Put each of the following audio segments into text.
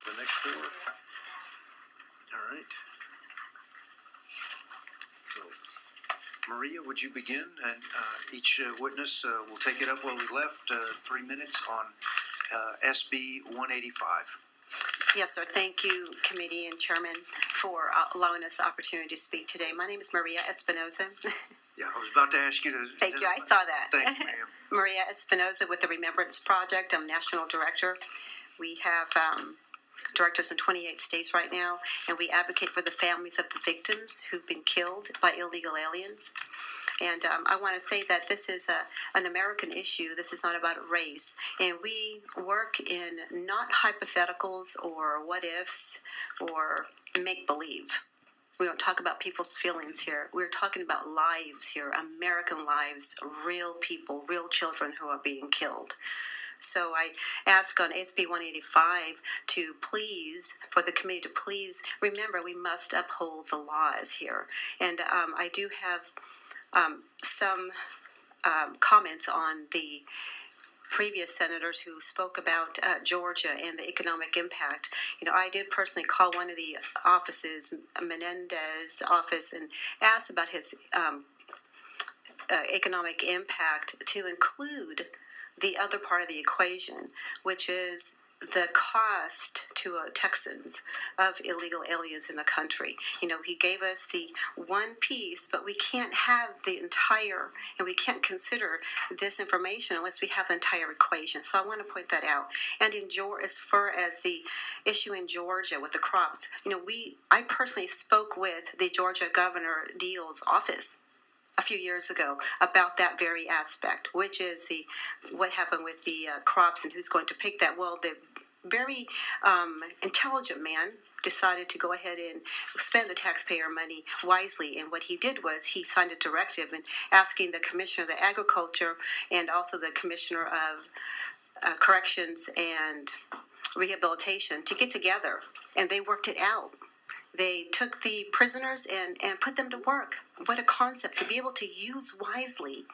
The next four. All right. So, Maria, would you begin? And each witness will take it up where we left, 3 minutes on SB 185. Yes, sir. Thank you, Committee and Chairman, for allowing us the opportunity to speak today. My name is Maria Espinoza. Yeah, I was about to ask you to... Thank you. I saw that. Thank you, ma'am. Maria Espinoza with the Remembrance Project. I'm National Director. We have directors in 28 states right now, and we advocate for the families of the victims who've been killed by illegal aliens. And I want to say that this is an American issue. This is not about race. And we work in not hypotheticals or what ifs or make-believe. We don't talk about people's feelings here. We're talking about lives here, American lives, real people, real children who are being killed. So I ask on SB 185 to please, for the committee to please remember we must uphold the laws here. And I do have some comments on the previous senators who spoke about Georgia and the economic impact. You know, I did personally call one of the offices, Menendez's office, and asked about his economic impact to include the other part of the equation, which is the cost to Texans of illegal aliens in the country. You know, he gave us the one piece, but we can't have the entire, and we can't consider this information unless we have the entire equation. So I want to point that out. And in Georgia, as far as the issue in Georgia with the crops, you know, I personally spoke with the Georgia Governor Deal's office a few years ago about that very aspect, which is what happened with the crops and who's going to pick that. Well, the very intelligent man decided to go ahead and spend the taxpayer money wisely, and what he did was he signed a directive and asking the Commissioner of the Agriculture and also the Commissioner of Corrections and Rehabilitation to get together, and they worked it out. They took the prisoners and put them to work. What a concept, to be able to use wisely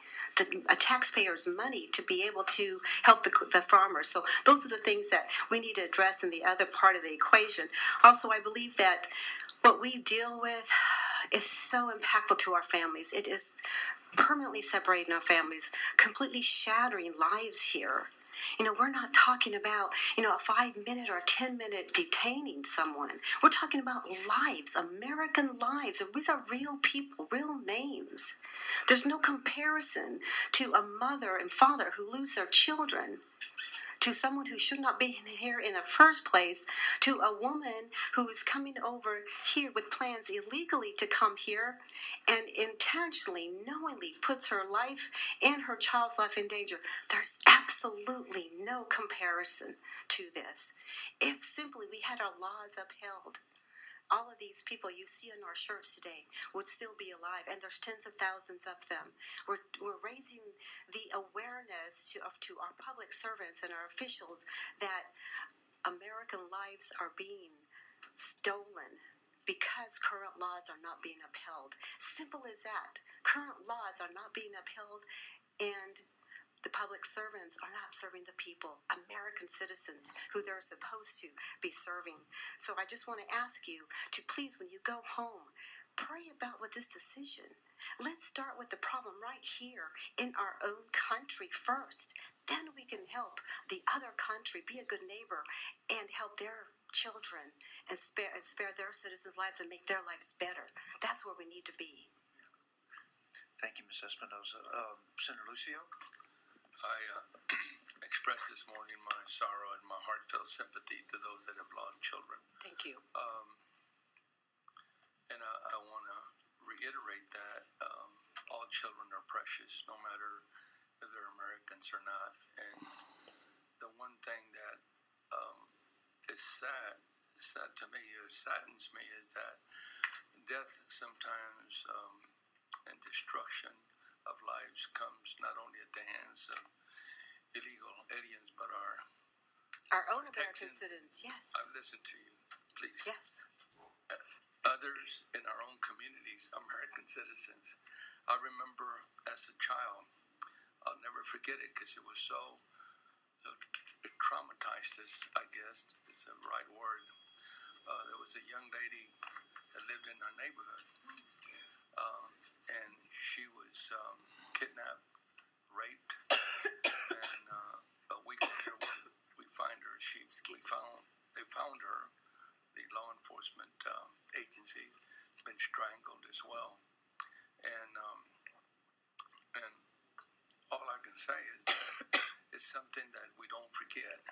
a taxpayer's money to be able to help the farmers. So those are the things that we need to address in the other part of the equation. Also, I believe that what we deal with is so impactful to our families. It is permanently separating our families, completely shattering lives here. You know, we're not talking about, you know, a 5-minute or a 10-minute detaining someone. We're talking about lives, American lives. These are real people, real names. There's no comparison to a mother and father who lose their children, to someone who should not be here in the first place, to a woman who is coming over here with plans illegally to come here and intentionally, knowingly puts her life and her child's life in danger. There's absolutely no comparison to this. If simply we had our laws upheld, all of these people you see on our shirts today would still be alive, and there's tens of thousands of them. We're raising the awareness to our public servants and our officials that American lives are being stolen because current laws are not being upheld. Simple as that. Current laws are not being upheld, and the public servants are not serving the people, American citizens, who they're supposed to be serving. So I just want to ask you to please, when you go home, pray about with this decision. Let's start with the problem right here in our own country first. Then we can help the other country, be a good neighbor, and help their children and spare their citizens' lives and make their lives better. That's where we need to be. Thank you, Ms. Espinoza. Senator Lucio? I expressed this morning my sorrow and my heartfelt sympathy to those that have lost children. Thank you. And I want to reiterate that all children are precious, no matter if they're Americans or not. And the one thing that is sad to me, or saddens me, is that death sometimes and destruction of lives comes not only at the hands of illegal aliens, but our own American citizens. Yes. Listen to you, please. Yes. Others in our own communities, American citizens. I remember as a child, I'll never forget it because it was so it traumatized us, I guess is the right word. There was a young lady that lived in our neighborhood, and she was kidnapped, raped, and a week later we find her. They found her. The law enforcement agency been strangled as well, and all I can say is that it's something that we don't forget,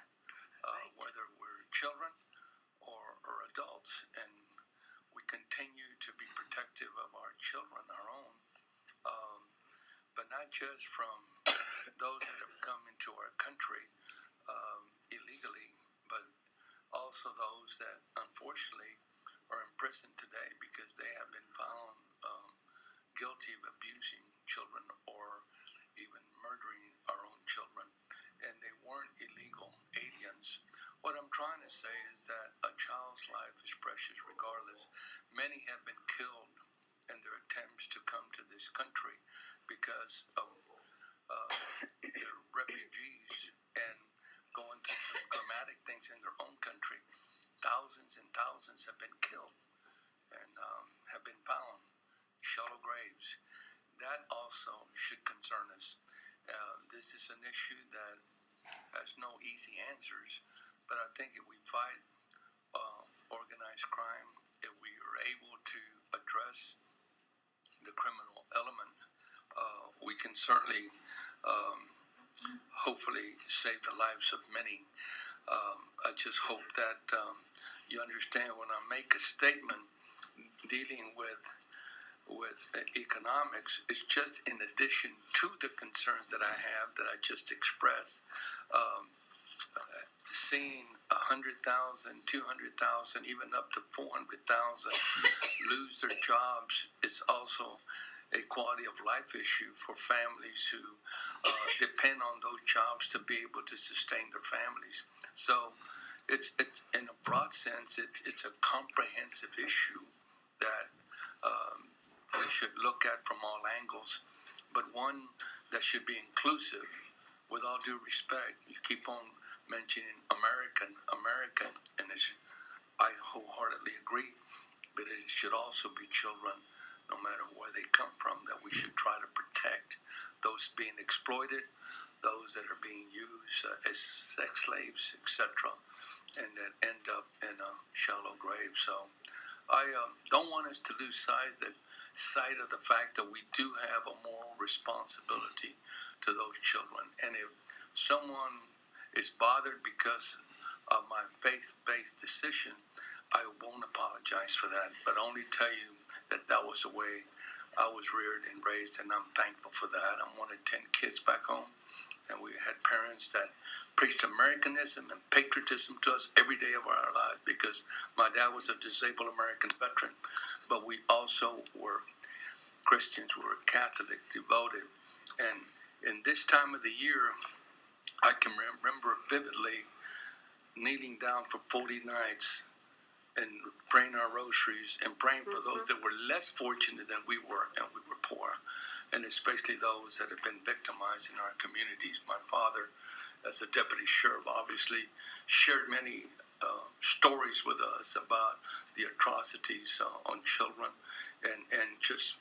whether we're children or adults, and we continue to be protective of our children, our own, but not just from those that have come into our country illegally, but also those that unfortunately are in prison today because they have been found guilty of abusing children or even murdering our own children, and they weren't illegal aliens. What I'm trying to say is that a child's life is precious regardless. Many have been killed in their attempts to come to this country because of they're refugees and going through some dramatic things in their own country. Thousands and thousands have been killed and have been found, shallow graves. That also should concern us. This is an issue that has no easy answers, but I think if we fight organized crime, if we are able to address the criminal element, we can certainly, hopefully, save the lives of many. I just hope that you understand when I make a statement dealing with economics, it's just in addition to the concerns that I have that I just expressed. Seeing 100,000, 200,000, even up to 400,000 lose their jobs is also a quality of life issue for families who depend on those jobs to be able to sustain their families. So it's in a broad sense, it's a comprehensive issue that we should look at from all angles, but one that should be inclusive. With all due respect, you keep on mentioning American, and I wholeheartedly agree, but it should also be children, no matter where they come from, that we should try to protect those being exploited, those that are being used as sex slaves, etc., and that end up in a shallow grave. So I don't want us to lose sight of the fact that we do have a moral responsibility to those children. And if someone is bothered because of my faith-based decision, I won't apologize for that, but only tell you that that was the way I was reared and raised, and I'm thankful for that. I'm one of 10 kids back home, and we had parents that preached Americanism and patriotism to us every day of our lives because my dad was a disabled American veteran, but we also were Christians, we were Catholic, devoted. And in this time of the year, I can remember vividly kneeling down for 40 nights and praying our rosaries and praying for those that were less fortunate than we were, and we were poor, and especially those that have been victimized in our communities. My father, as a deputy sheriff, obviously shared many stories with us about the atrocities on children and just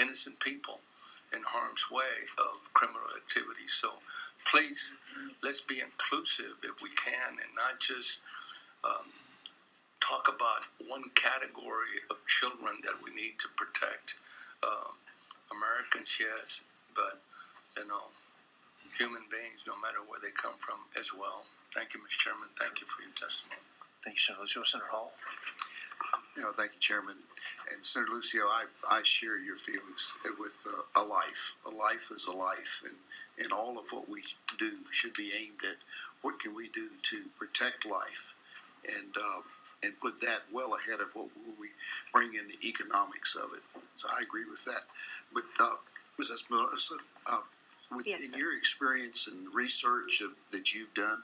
innocent people in harm's way of criminal activity. So please, let's be inclusive if we can, and not just talk about one category of children that we need to protect. Americans, yes, but human beings, no matter where they come from, as well. Thank you, Mr. Chairman. Thank you for your testimony. Thank you, Senator Lucio. Senator Hall. Thank you, Chairman. And Senator Lucio, I share your feelings with a life. A life is a life, and all of what we do should be aimed at what can we do to protect life, and put that well ahead of what we bring in the economics of it. So I agree with that. But Ms. Espinoza, in your experience and research that you've done,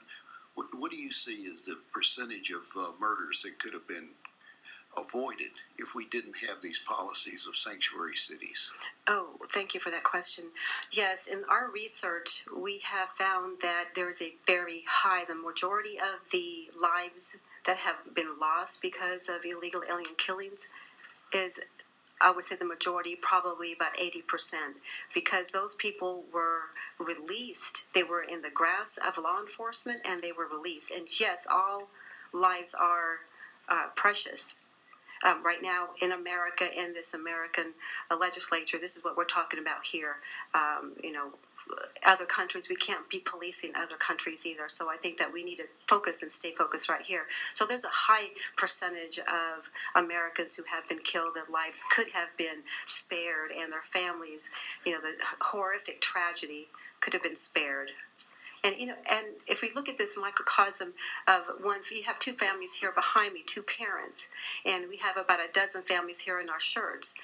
what do you see as the percentage of murders that could have been avoided if we didn't have these policies of sanctuary cities? Oh, thank you for that question. Yes, in our research, we have found that there is a very high, the majority of the lives that have been lost because of illegal alien killings is, I would say the majority, probably about 80%, because those people were released. They were in the grasp of law enforcement and they were released. And yes, all lives are precious. Right now in America, in this American legislature, this is what we're talking about here. Other countries, we can't be policing other countries either. So I think that we need to focus and stay focused right here. So there's a high percentage of Americans who have been killed, their lives could have been spared, and their families, the horrific tragedy could have been spared. And if we look at this microcosm of one, you have two families here behind me, two parents, and we have about a dozen families here in our shirts.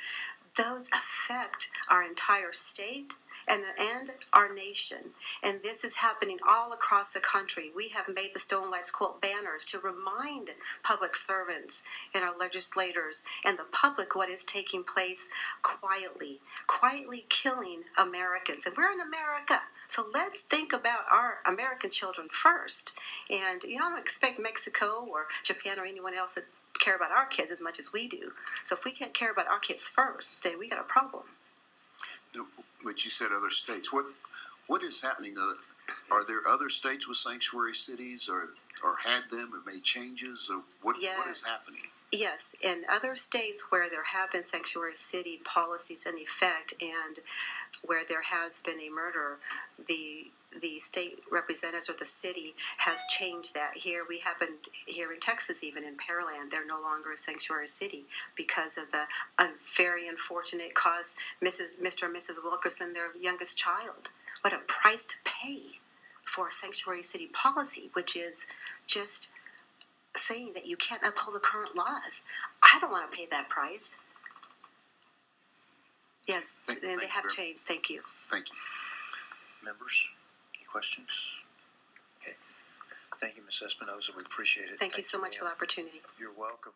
Those affect our entire state and our nation. And this is happening all across the country. We have made the Stolen Lives Quilt banners to remind public servants and our legislators and the public what is taking place quietly killing Americans. And we're in America. So let's think about our American children first. And I don't expect Mexico or Japan or anyone else to care about our kids as much as we do. So if we can't care about our kids first, then we got a problem. No, but you said other states. What is happening? Are there other states with sanctuary cities, or had them and made changes? Or what is happening? Yes, in other states where there have been sanctuary city policies in effect and where there has been a murder, the state representatives or the city has changed that. Here in Texas, even in Pearland, they're no longer a sanctuary city because of the very unfortunate cause Mr. and Mrs. Wilkerson, their youngest child. What a price to pay for a sanctuary city policy, which is just saying that you can't uphold the current laws. I don't want to pay that price. Yes, and they have changed. Thank you. Thank you. Members, any questions? Okay. Thank you, Ms. Espinoza. We appreciate it. Thank you so much for the opportunity. You're welcome.